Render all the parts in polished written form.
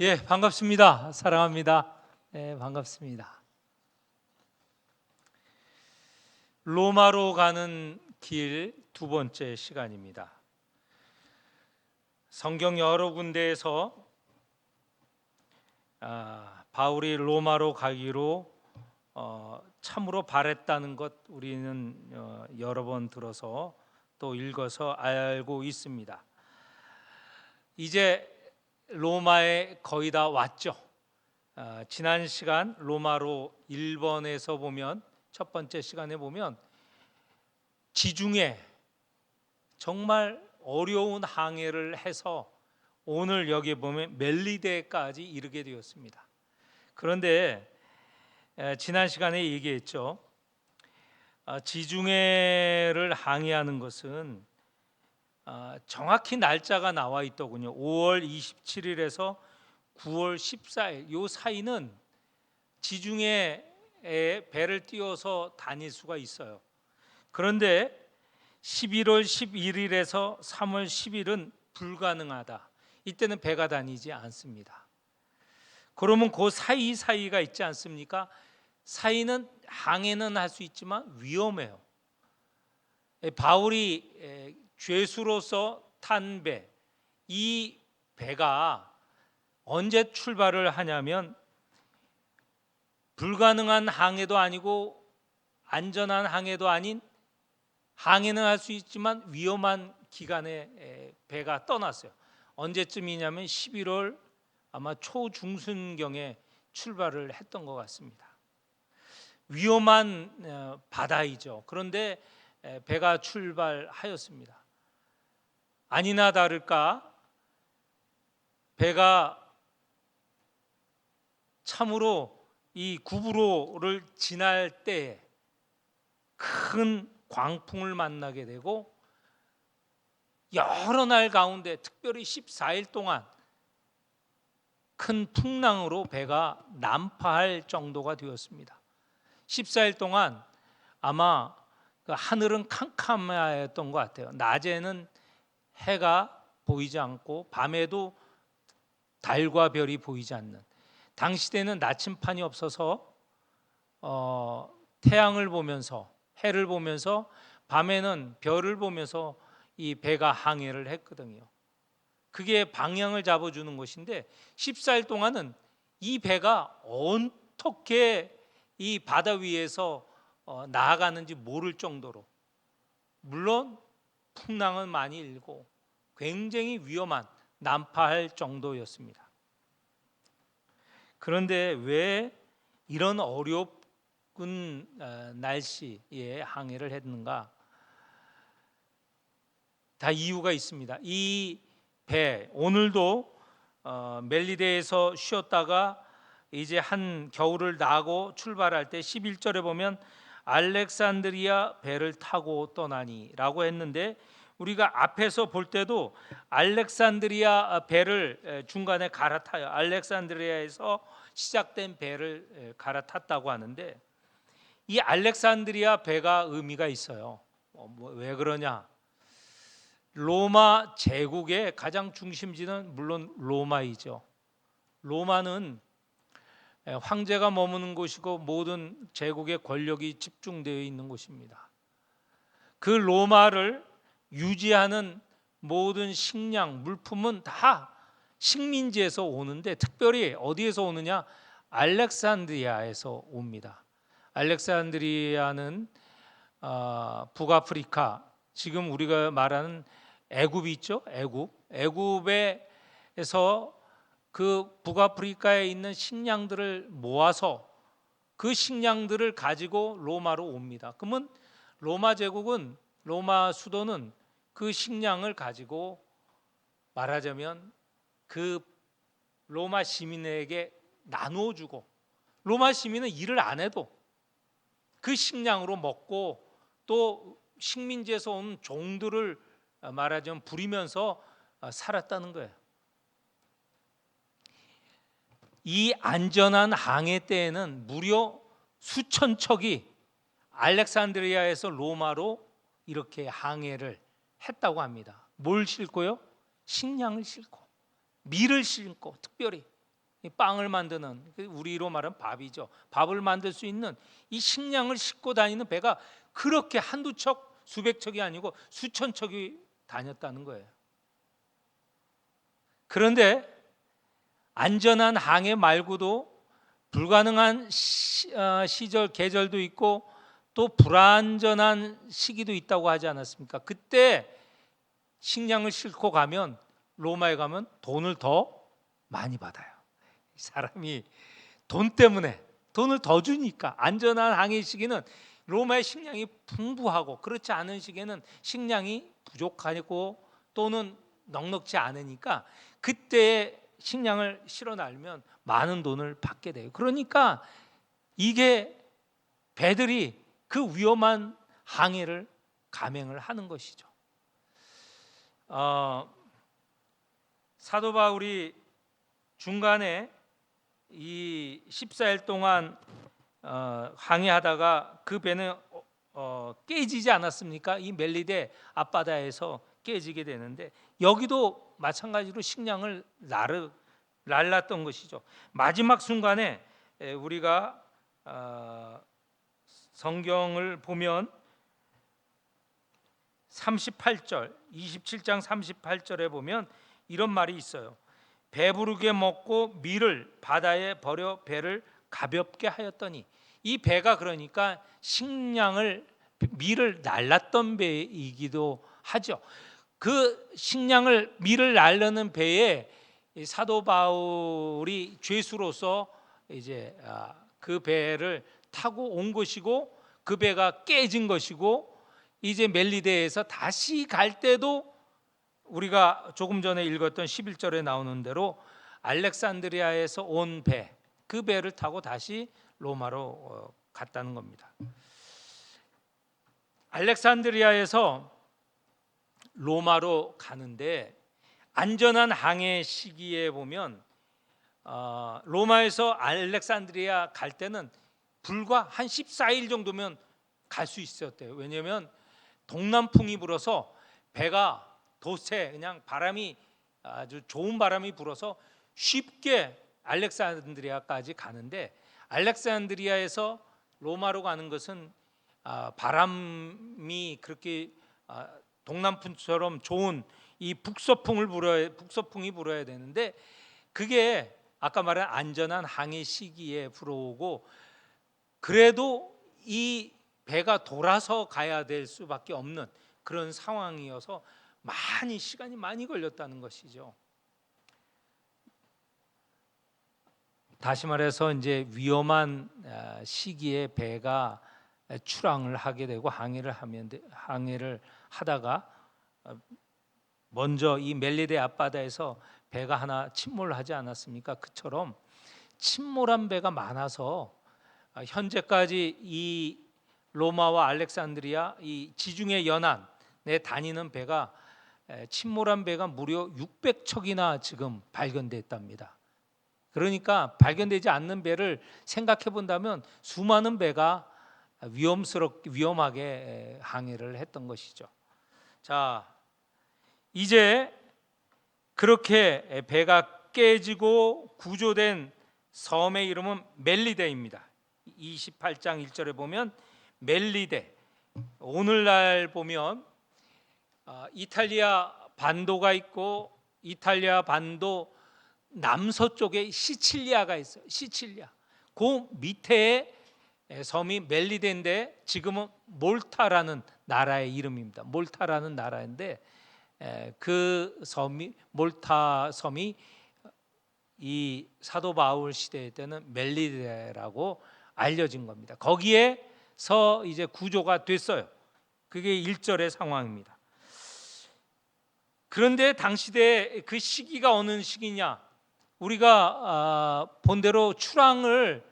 예, 반갑습니다. 사랑합니다. 예, 반갑습니다. 로마로 가는 길 두 번째 시간입니다. 성경 여러 군데에서 바울이 로마로 가기로 참으로 바랬다는 것 우리는 여러 번 들어서 또 읽어서 알고 있습니다. 이제 로마에 거의 다 왔죠. 지난 시간 로마로 1번에서 보면 첫 번째 시간에 보면 지중해 정말 어려운 항해를 해서 오늘 여기 보면 멜리데까지 이르게 되었습니다. 그런데 지난 시간에 얘기했죠. 지중해를 항해하는 것은 정확히 날짜가 나와 있더군요. 5월 27일에서 9월 14일 이 사이는 지중해에 배를 띄워서 다닐 수가 있어요. 그런데 11월 11일에서 3월 10일은 불가능하다. 이때는 배가 다니지 않습니다. 그러면 그 사이가 있지 않습니까? 사이는 항해는 할 수 있지만 위험해요. 바울이 죄수로서 탄 배, 이 배가 언제 출발을 하냐면 불가능한 항해도 아니고 안전한 항해도 아닌 항해는 할 수 있지만 위험한 기간에 배가 떠났어요. 언제쯤이냐면 11월 아마 초중순경에 출발을 했던 것 같습니다. 위험한 바다이죠. 그런데 배가 출발하였습니다. 아니나 다를까 배가 참으로 이 구브로를 지날 때에 큰 광풍을 만나게 되고 여러 날 가운데 특별히 14일 동안 큰 풍랑으로 배가 난파할 정도가 되었습니다. 14일 동안 아마 그 하늘은 캄캄했던 것 같아요. 낮에는 해가 보이지 않고 밤에도 달과 별이 보이지 않는, 당시 때는 나침판이 없어서 태양을 보면서 해를 보면서 밤에는 별을 보면서 이 배가 항해를 했거든요. 그게 방향을 잡아주는 것인데 14일 동안은 이 배가 어떻게 이 바다 위에서 나아가는지 모를 정도로, 물론 풍랑은 많이 일고 굉장히 위험한 난파할 정도였습니다. 그런데 왜 이런 어려운 날씨에 항해를 했는가? 다 이유가 있습니다. 이 배 오늘도 멜리데에서 쉬었다가 이제 한 겨울을 나고 출발할 때 11절에 보면 알렉산드리아 배를 타고 떠나니라고 했는데, 우리가 앞에서 볼 때도 알렉산드리아 배를 중간에 갈아타요. 알렉산드리아에서 시작된 배를 갈아탔다고 하는데, 이 알렉산드리아 배가 의미가 있어요. 왜 그러냐? 로마 제국의 가장 중심지는 물론 로마이죠. 로마는 황제가 머무는 곳이고 모든 제국의 권력이 집중되어 있는 곳입니다. 그 로마를 유지하는 모든 식량, 물품은 다 식민지에서 오는데, 특별히 어디에서 오느냐? 알렉산드리아에서 옵니다. 알렉산드리아는 북아프리카, 지금 우리가 말하는 애굽이 있죠. 애굽에서 그 북아프리카에 있는 식량들을 모아서 그 식량들을 가지고 로마로 옵니다. 그러면 로마 제국은, 로마 수도는 그 식량을 가지고 말하자면 그 로마 시민에게 나누어 주고, 로마 시민은 일을 안 해도 그 식량으로 먹고 또 식민지에서 온 종들을 말하자면 부리면서 살았다는 거예요. 이 안전한 항해 때에는 무려 수천 척이 알렉산드리아에서 로마로 이렇게 항해를 했다고 합니다. 뭘 싣고요? 식량을 싣고, 밀을 싣고, 특별히 이 빵을 만드는, 우리로 말하면 밥이죠. 밥을 만들 수 있는 이 식량을 싣고 다니는 배가 그렇게 한두 척, 수백 척이 아니고 수천 척이 다녔다는 거예요. 그런데 안전한 항해 말고도 불가능한 시절, 계절도 있고 또 불안전한 시기도 있다고 하지 않았습니까? 그때 식량을 싣고 가면, 로마에 가면 돈을 더 많이 받아요. 사람이 돈 때문에 돈을 더 주니까. 안전한 항해 시기는 로마의 식량이 풍부하고, 그렇지 않은 시기에는 식량이 부족하고 또는 넉넉지 않으니까 그때 식량을 실어 날면 많은 돈을 받게 돼요. 그러니까 이게 배들이 그 위험한 항해를 감행을 하는 것이죠. 사도 바울이 중간에 이 14일 동안 항해하다가 그 배는 깨지지 않았습니까? 이 멜리데 앞바다에서 깨지게 되는데, 여기도 마찬가지로 식량을 날랐던 것이죠. 마지막 순간에 우리가 성경을 보면 38절, 27장 38절에 보면 이런 말이 있어요. 배부르게 먹고 밀을 바다에 버려 배를 가볍게 하였더니, 이 배가 그러니까 식량을, 밀을 날랐던 배이기도 하죠. 그 식량을, 밀을 날르는 배에 사도 바울이 죄수로서 이제 그 배를 타고 온 것이고, 그 배가 깨진 것이고, 이제 멜리데에서 다시 갈 때도 우리가 조금 전에 읽었던 11절에 나오는 대로 알렉산드리아에서 온 배, 그 배를 타고 다시 로마로 갔다는 겁니다. 알렉산드리아에서 로마로 가는데, 안전한 항해 시기에 보면 로마에서 알렉산드리아 갈 때는 불과 한 14일 정도면 갈 수 있었대요. 왜냐하면 동남풍이 불어서 배가 돛에 그냥 바람이, 아주 좋은 바람이 불어서 쉽게 알렉산드리아까지 가는데, 알렉산드리아에서 로마로 가는 것은 바람이 그렇게 동남풍처럼 좋은 이 북서풍이 불어야 되는데, 그게 아까 말한 안전한 항해 시기에 불어오고, 그래도 이 배가 돌아서 가야 될 수밖에 없는 그런 상황이어서 시간이 많이 걸렸다는 것이죠. 다시 말해서 이제 위험한 시기에 배가 출항을 하게 되고 항해를 하다가 먼저 이 멜리데 앞바다에서 배가 하나 침몰하지 않았습니까? 그처럼 침몰한 배가 많아서 현재까지 이 로마와 알렉산드리아 이 지중해 연안에 다니는 배가, 침몰한 배가 무려 600척이나 지금 발견됐답니다. 그러니까 발견되지 않는 배를 생각해 본다면 수많은 배가 위험하게 항해를 했던 것이죠. 자, 이제 그렇게 배가 깨지고 구조된 섬의 이름은 멜리데입니다. 28장 1절에 보면 멜리데, 오늘날 보면 이탈리아 반도가 있고, 이탈리아 반도 남서쪽에 시칠리아가 있어요. 시칠리아. 그 밑에 섬이 멜리데인데, 지금은 몰타라는 나라의 이름입니다. 몰타라는 나라인데, 그 섬이, 몰타 섬이 이 사도 바울 시대 때는 멜리데라고 알려진 겁니다. 거기에서 이제 구조가 됐어요. 그게 1절의 상황입니다. 그런데 당시대 그 시기가 어느 시기냐? 우리가 본대로 출항을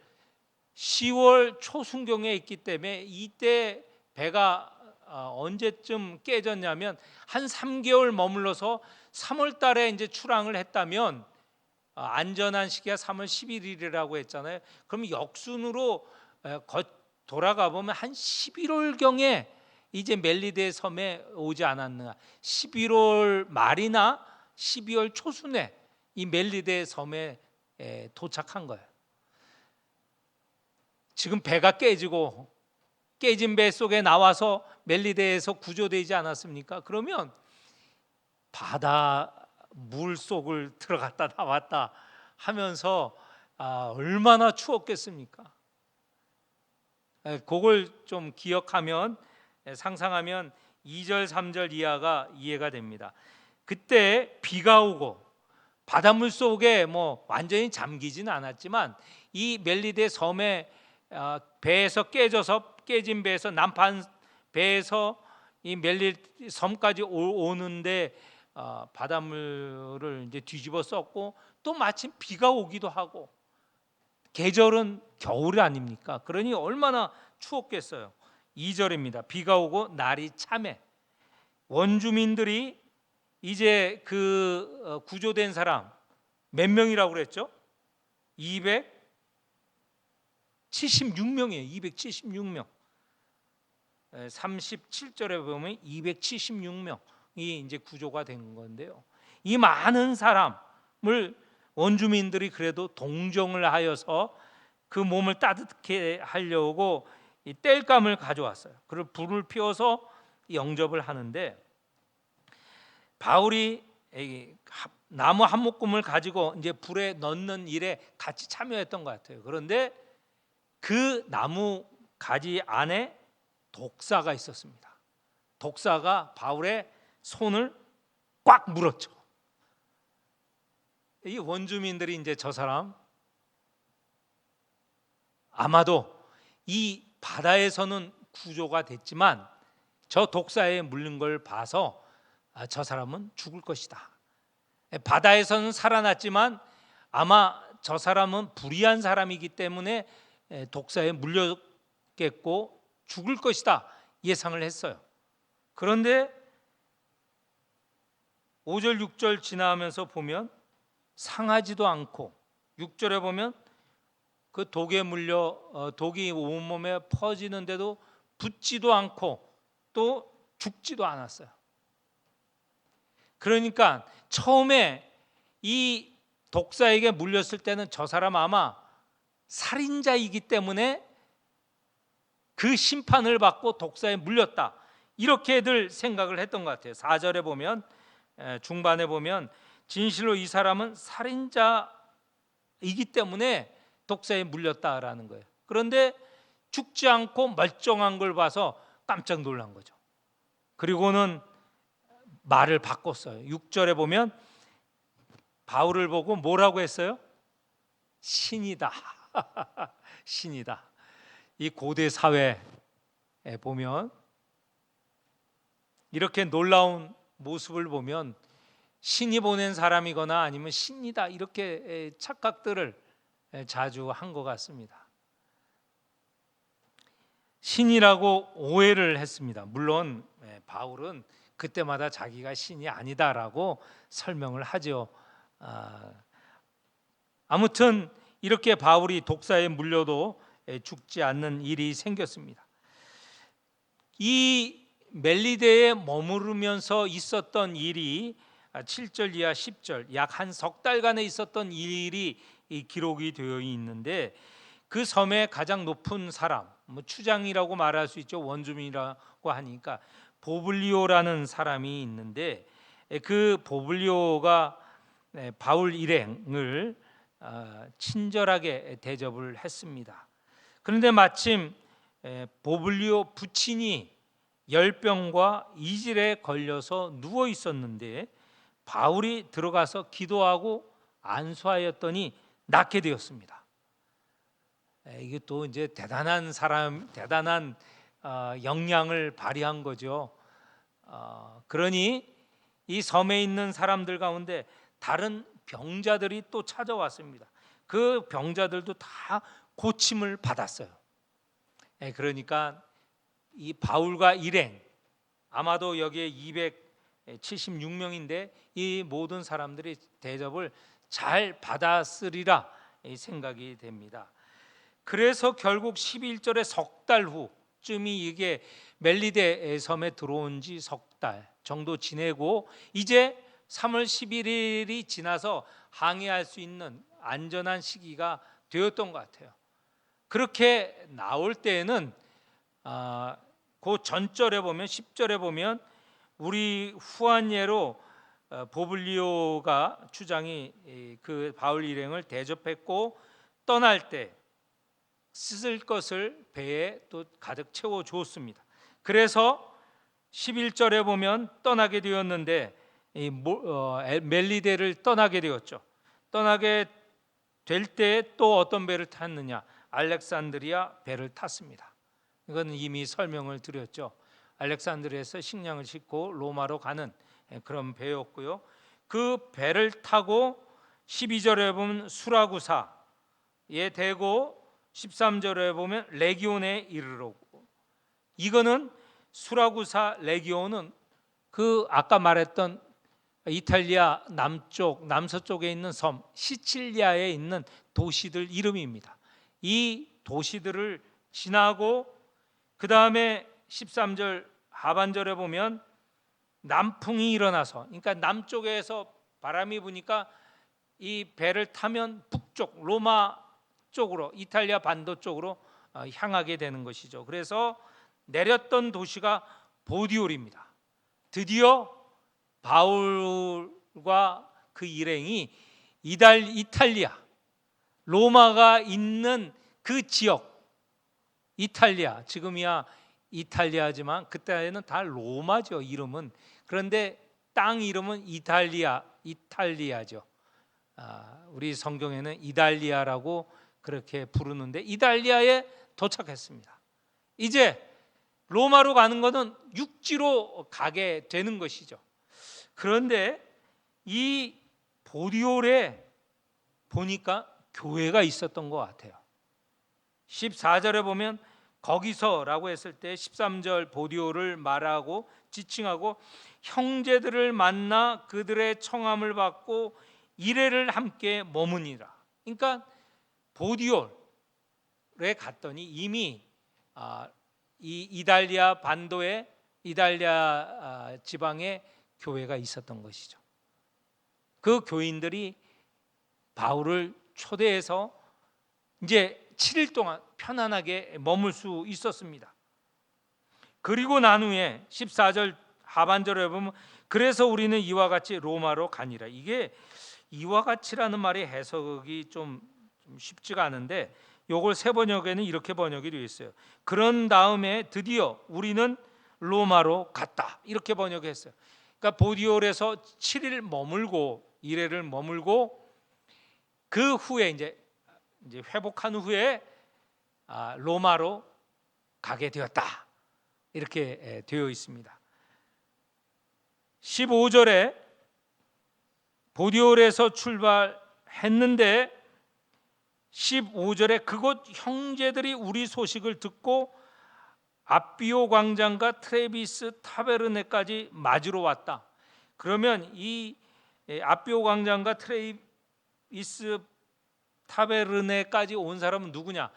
10월 초순경에 있기 때문에 이때 배가 언제쯤 깨졌냐면 한 3개월 머물러서 3월 달에 이제 출항을 했다면, 안전한 시기가 3월 11일이라고 했잖아요. 그럼 역순으로 돌아가 보면 한 11월경에 이제 멜리데 섬에 오지 않았나. 11월 말이나 12월 초순에 이 멜리데 섬에 도착한 거예요. 지금 배가 깨지고 깨진 배 속에 나와서 멜리데에서 구조되지 않았습니까? 그러면 바다 물 속을 들어갔다 나왔다 하면서 얼마나 추웠겠습니까? 그걸 좀 기억하면, 상상하면 2절 3절 이하가 이해가 됩니다. 그때 비가 오고 바닷물 속에 뭐 완전히 잠기지는 않았지만 이 멜리데 섬에 배에서 깨진 배에서 남판 배에서 이 멜리 섬까지 오는데 바닷물을 이제 뒤집어 썼고, 또 마침 비가 오기도 하고, 계절은 겨울 아닙니까? 그러니 얼마나 추웠겠어요. 2절입니다. 비가 오고 날이 참해. 원주민들이 이제 그 구조된 사람 몇 명이라고 그랬죠? 276명이에요. 276명. 37절에 보면 276명이 이제 구조가 된 건데요. 이 많은 사람을 원주민들이 그래도 동정을 하여서 그 몸을 따뜻하게 하려고 이 땔감을 가져왔어요. 그리고 불을 피워서 영접을 하는데, 바울이 나무 한 묶음을 가지고 이제 불에 넣는 일에 같이 참여했던 것 같아요. 그런데 그 나무 가지 안에 독사가 있었습니다. 독사가 바울의 손을 꽉 물었죠. 이 원주민들이 이제 저 사람 아마도 이 바다에서는 구조가 됐지만 저 독사에 물린 걸 봐서 저 사람은 죽을 것이다. 바다에서는 살아났지만 아마 저 사람은 불의한 사람이기 때문에 독사에 물렸겠고 죽을 것이다 예상을 했어요. 그런데 5절 6절 지나면서 보면 상하지도 않고, 6절에 보면 그 독에 물려 독이 온몸에 퍼지는데도 붓지도 않고 또 죽지도 않았어요. 그러니까 처음에 이 독사에게 물렸을 때는 저 사람 아마 살인자이기 때문에 그 심판을 받고 독사에 물렸다, 이렇게들 생각을 했던 것 같아요. 4절에 보면, 중반에 보면 진실로 이 사람은 살인자이기 때문에 독사에 물렸다라는 거예요. 그런데 죽지 않고 멀쩡한 걸 봐서 깜짝 놀란 거죠. 그리고는 말을 바꿨어요. 6절에 보면 바울을 보고 뭐라고 했어요? 신이다. 신이다. 이 고대 사회에 보면 이렇게 놀라운 모습을 보면 신이 보낸 사람이거나 아니면 신이다, 이렇게 착각들을 자주 한 것 같습니다. 신이라고 오해를 했습니다. 물론 바울은 그때마다 자기가 신이 아니다라고 설명을 하죠. 아무튼 이렇게 바울이 독사에 물려도 죽지 않는 일이 생겼습니다. 이 멜리데에 머무르면서 있었던 일이 7절 이하 10절 약 한 석 달간에 있었던 일이 기록이 되어 있는데, 그 섬의 가장 높은 사람, 추장이라고 말할 수 있죠. 원주민이라고 하니까 보블리오라는 사람이 있는데, 그 보블리오가 바울 일행을 친절하게 대접을 했습니다. 그런데 마침 보블리오 부친이 열병과 이질에 걸려서 누워 있었는데 바울이 들어가서 기도하고 안수하였더니 낫게 되었습니다. 이게 또 이제 대단한 사람, 대단한 역량을 발휘한 거죠. 그러니 이 섬에 있는 사람들 가운데 다른 병자들이 또 찾아왔습니다. 그 병자들도 다 고침을 받았어요. 그러니까 이 바울과 일행, 아마도 여기에 276명인데 이 모든 사람들이 대접을 잘 받았으리라 생각이 됩니다. 그래서 결국 11절에 석 달 후쯤이 이게 멜리데 섬에 들어온 지 석 달 정도 지내고 이제 3월 11일이 지나서 항해할 수 있는 안전한 시기가 되었던 것 같아요. 그렇게 나올 때에는 그 전절에 보면 10절에 보면 우리 후한 예로 보블리오가 추장이 그 바울 일행을 대접했고 떠날 때 쓸 것을 배에 또 가득 채워 주었습니다. 그래서 11절에 보면 떠나게 되었는데 멜리데를 떠나게 되었죠. 떠나게 될 때 또 어떤 배를 탔느냐? 알렉산드리아 배를 탔습니다. 이건 이미 설명을 드렸죠. 알렉산드리아에서 식량을 싣고 로마로 가는 그런 배였고요. 그 배를 타고 12절에 보면 수라구사에 대고 13절에 보면 레기온에 이르렀고, 이거는 수라구사 레기온은 그 아까 말했던 이탈리아 남서쪽에 있는 섬 시칠리아에 있는 도시들 이름입니다. 이 도시들을 지나고 그 다음에 13절 하반절에 보면 남풍이 일어나서, 그러니까 남쪽에서 바람이 부니까 이 배를 타면 북쪽 로마 쪽으로, 이탈리아 반도 쪽으로 향하게 되는 것이죠. 그래서 내렸던 도시가 보디올입니다. 드디어 바울과 그 일행이 이탈리아 로마가 있는 그 지역, 이탈리아, 지금이야 이탈리아지만 그때는 다 로마죠, 이름은. 그런데 땅 이름은 이탈리아죠. 우리 성경에는 이달리아라고 그렇게 부르는데, 이달리아에 도착했습니다. 이제 로마로 가는 것은 육지로 가게 되는 것이죠. 그런데 이 보디올에 보니까 교회가 있었던 것 같아요. 14절에 보면 거기서라고 했을 때 13절 보디올을 말하고 지칭하고 형제들을 만나 그들의 청함을 받고 이레를 함께 머무니라. 그러니까 보디올에 갔더니 이미 이 이달리아 반도에, 이달리아 지방에 교회가 있었던 것이죠. 그 교인들이 바울을 초대해서 이제 7일 동안 편안하게 머물 수 있었습니다. 그리고 난 후에 14절 하반절에 보면 그래서 우리는 이와 같이 로마로 가니라. 이게 이와 같이라는 말이 해석이 좀 쉽지가 않은데, 요걸 새 번역에는 이렇게 번역이 되어 있어요. 그런 다음에 드디어 우리는 로마로 갔다, 이렇게 번역했어요. 그러니까 보디올에서 7일 머물고 이레를 머물고 그 후에 이제 회복한 후에 로마로 가게 되었다, 이렇게 되어 있습니다. 15절에 보디올에서 출발했는데 15절에 그곳 형제들이 우리 소식을 듣고 아비오 광장과 트레비스 타베르네까지 맞으러 왔다. 그러면 이 아비오 광장과 트레비스 타베르네까지 온 사람은 누구냐?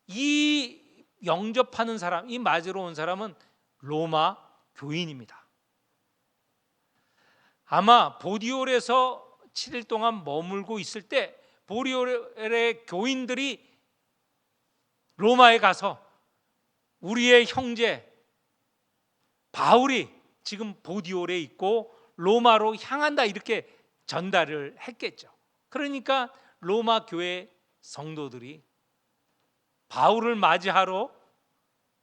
이 영접하는 사람, 이 맞으러 온 사람은 로마 교인입니다. 아마 보디올에서 7일 동안 머물고 있을 때 보디올의 교인들이 로마에 가서 우리의 형제 바울이 지금 보디올에 있고 로마로 향한다, 이렇게 전달을 했겠죠. 그러니까 로마 교회 성도들이 바울을 맞이하러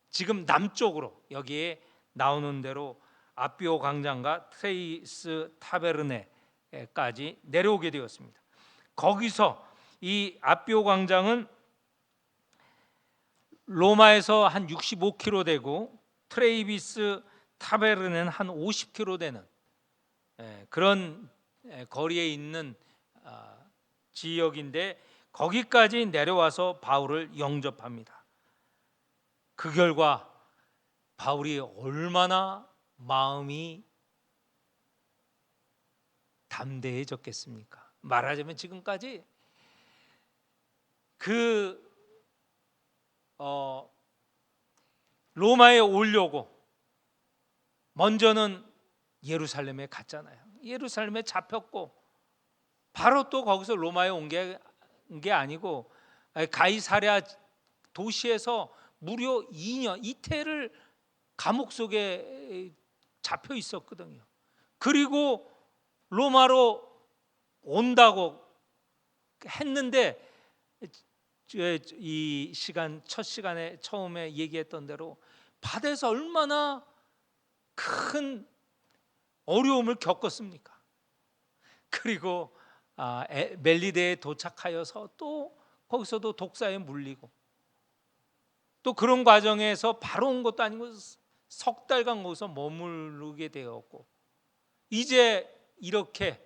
지금 남쪽으로, 여기에 나오는 대로 아비오 광장과 트레이스 타베르네까지 내려오게 되었습니다. 거기서 이 아비오 광장은 로마에서 한 65km 되고 트레이비스 타베르네는 한 50km 되는 그런 거리에 있는 지역인데, 거기까지 내려와서 바울을 영접합니다. 그 결과 바울이 얼마나 마음이 담대해졌겠습니까? 말하자면 지금까지 로마에 오려고 먼저는 예루살렘에 갔잖아요. 예루살렘에 잡혔고 바로 또 거기서 로마에 온 게 게 아니고 가이사랴 도시에서 무려 2년 이태를 감옥 속에 잡혀 있었거든요. 그리고 로마로 온다고 했는데 이 시간 첫 시간에 처음에 얘기했던 대로 바다에서 얼마나 큰 어려움을 겪었습니까? 그리고 멜리데에 도착하여서 또 거기서도 독사에 물리고 또 그런 과정에서 바로 온 것도 아니고 석 달간 거기서 머무르게 되었고 이제 이렇게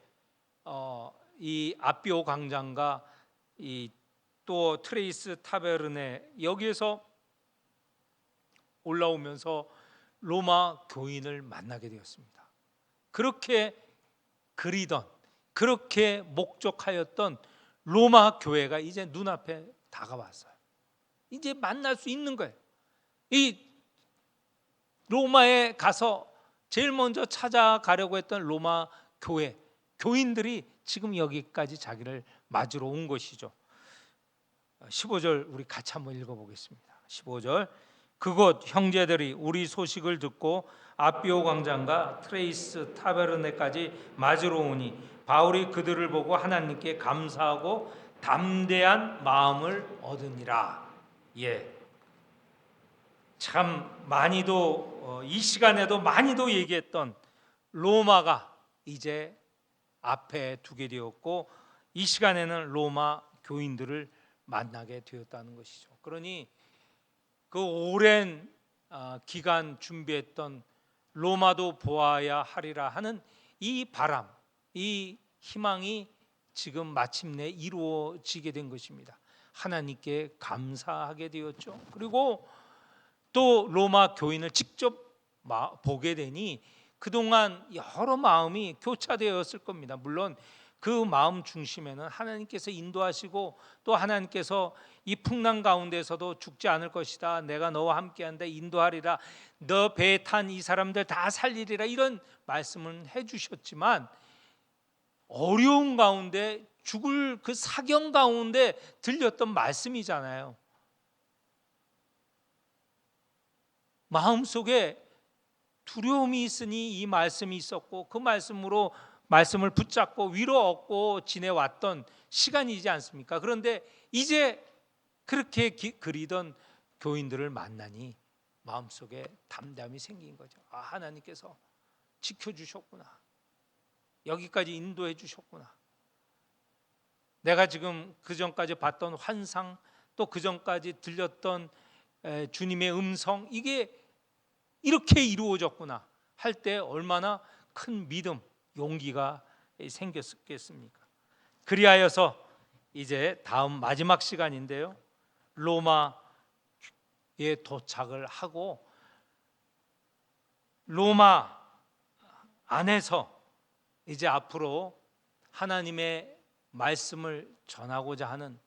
이 아비오 광장과 이 또 트레이스 타베르네 여기에서 올라오면서 로마 교인을 만나게 되었습니다. 그렇게 그리던 그렇게 목적하였던 로마 교회가 이제 눈앞에 다가왔어요. 이제 만날 수 있는 거예요. 이 로마에 가서 제일 먼저 찾아가려고 했던 로마 교회 교인들이 지금 여기까지 자기를 맞으러 온 것이죠. 15절 우리 같이 한번 읽어보겠습니다. 15절 그곳 형제들이 우리 소식을 듣고 아비오 광장과 트레이스 타베르네까지 맞으러 오니 바울이 그들을 보고 하나님께 감사하고 담대한 마음을 얻으니라. 참 많이도 이 시간에도 많이도 얘기했던 로마가 이제 앞에 두게 되었고 이 시간에는 로마 교인들을 만나게 되었다는 것이죠. 그러니 그 오랜 기간 준비했던 로마도 보아야 하리라 하는 이 바람, 이 희망이 지금 마침내 이루어지게 된 것입니다. 하나님께 감사하게 되었죠. 그리고 또 로마 교인을 직접 보게 되니 그동안 여러 마음이 교차되었을 겁니다. 물론 그 마음 중심에는 하나님께서 인도하시고 또 하나님께서 이 풍랑 가운데서도 죽지 않을 것이다. 내가 너와 함께한다. 인도하리라. 너 배에 탄 이 사람들 다 살리리라. 이런 말씀을 해주셨지만 어려운 가운데 죽을 그 사경 가운데 들렸던 말씀이잖아요. 마음속에 두려움이 있으니 이 말씀이 있었고 그 말씀으로 말씀을 붙잡고 위로 얻고 지내왔던 시간이지 않습니까? 그런데 이제 그렇게 그리던 교인들을 만나니 마음속에 담담이 생긴 거죠. 하나님께서 지켜주셨구나. 여기까지 인도해 주셨구나. 내가 지금 그전까지 봤던 환상 또 그전까지 들렸던 주님의 음성 이게 이렇게 이루어졌구나 할 때 얼마나 큰 믿음, 용기가 생겼겠습니까? 그리하여서 이제 다음 마지막 시간인데요. 로마에 도착을 하고 로마 안에서 이제 앞으로 하나님의 말씀을 전하고자 하는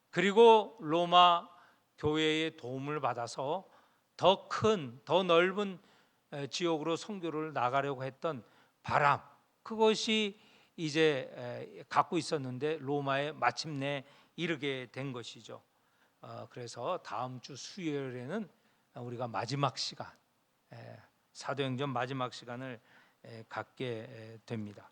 그리고 로마 교회의 도움을 받아서 더 큰, 더 넓은 지역으로 선교를 나가려고 했던 바람 그것이 이제 갖고 있었는데 로마에 마침내 이르게 된 것이죠. 그래서 다음 주 수요일에는 우리가 마지막 시간 사도행전 마지막 시간을 갖게 됩니다.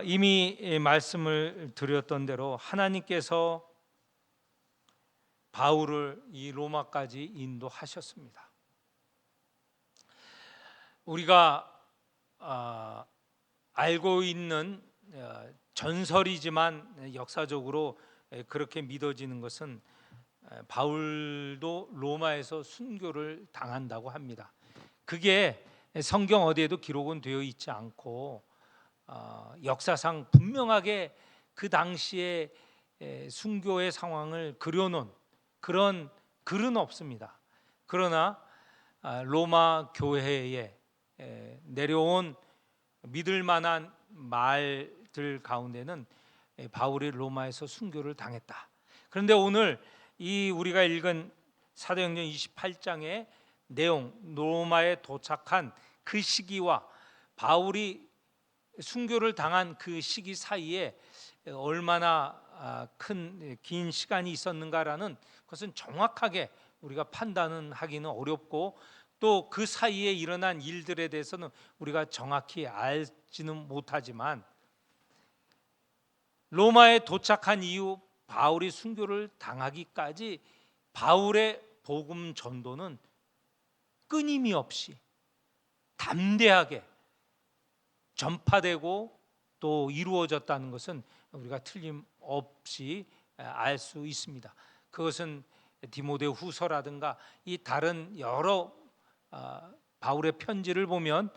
이미 말씀을 드렸던 대로 하나님께서 바울을 이 로마까지 인도하셨습니다. 우리가 알고 있는 전설이지만 역사적으로 그렇게 믿어지는 것은 바울도 로마에서 순교를 당한다고 합니다. 그게 성경 어디에도 기록은 되어 있지 않고 역사상 분명하게 그 당시에 순교의 상황을 그려놓은 그런 글은 없습니다. 그러나 로마 교회에 내려온 믿을 만한 말들 가운데는 바울이 로마에서 순교를 당했다. 그런데 오늘 이 우리가 읽은 사도행전 28장의 내용 로마에 도착한 그 시기와 바울이 순교를 당한 그 시기 사이에 얼마나 긴 시간이 있었는가라는 것은 정확하게 우리가 판단은 하기는 어렵고, 또 그 사이에 일어난 일들에 대해서는 우리가 정확히 알지는 못하지만, 로마에 도착한 이후 바울이 순교를 당하기까지 바울의 복음 전도는 끊임이 없이 담대하게 전파되고 또 이루어졌다는 것은 우리가 틀림없이 알 수 있습니다. 그것은 디모데 후서라든가 이 다른 여러 바울의 편지를 보면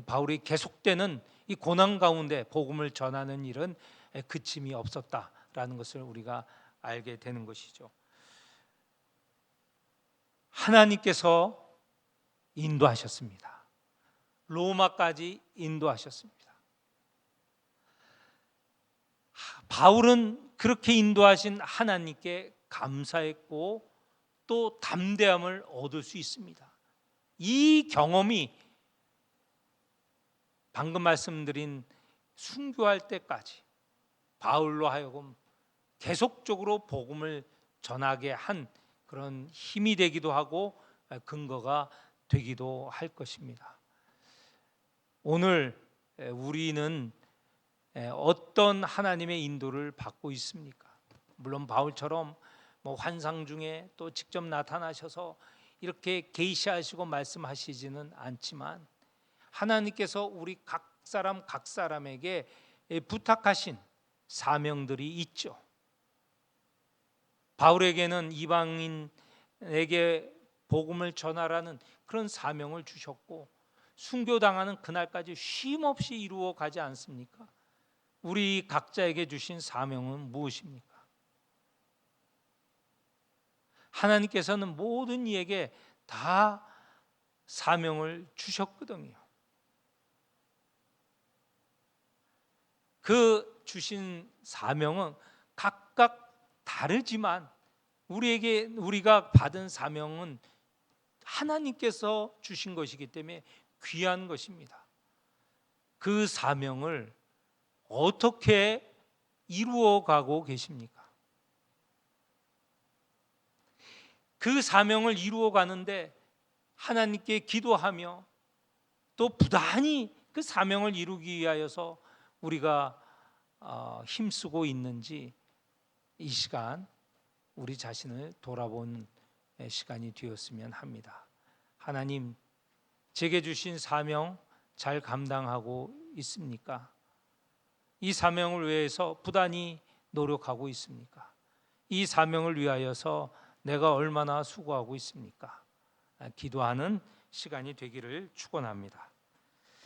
바울이 계속되는 이 고난 가운데 복음을 전하는 일은 그침이 없었다라는 것을 우리가 알게 되는 것이죠. 하나님께서 인도하셨습니다. 로마까지 인도하셨습니다. 바울은 그렇게 인도하신 하나님께 감사했고 또 담대함을 얻을 수 있습니다. 이 경험이 방금 말씀드린 순교할 때까지 바울로 하여금 계속적으로 복음을 전하게 한 그런 힘이 되기도 하고 근거가 되기도 할 것입니다. 오늘 우리는 어떤 하나님의 인도를 받고 있습니까? 물론 바울처럼 환상 중에 또 직접 나타나셔서 이렇게 계시하시고 말씀하시지는 않지만, 하나님께서 우리 각 사람에게 부탁하신 사명들이 있죠. 바울에게는 이방인에게 복음을 전하라는 그런 사명을 주셨고, 순교당하는 그날까지 쉼없이 이루어 가지 않습니까? 우리 각자에게 주신 사명은 무엇입니까? 하나님께서는 모든 이에게 다 사명을 주셨거든요. 그 주신 사명은 각각 다르지만 우리가 받은 사명은 하나님께서 주신 것이기 때문에 귀한 것입니다. 그 사명을 어떻게 이루어 가고 계십니까? 그 사명을 이루어 가는데 하나님께 기도하며 또 부단히 그 사명을 이루기 위하여서 우리가 힘쓰고 있는지, 이 시간 우리 자신을 돌아보는 시간이 되었으면 합니다. 하나님, 제게 주신 사명 잘 감당하고 있습니까? 이 사명을 위해서 부단히 노력하고 있습니까? 이 사명을 위하여서 내가 얼마나 수고하고 있습니까? 기도하는 시간이 되기를 축원합니다.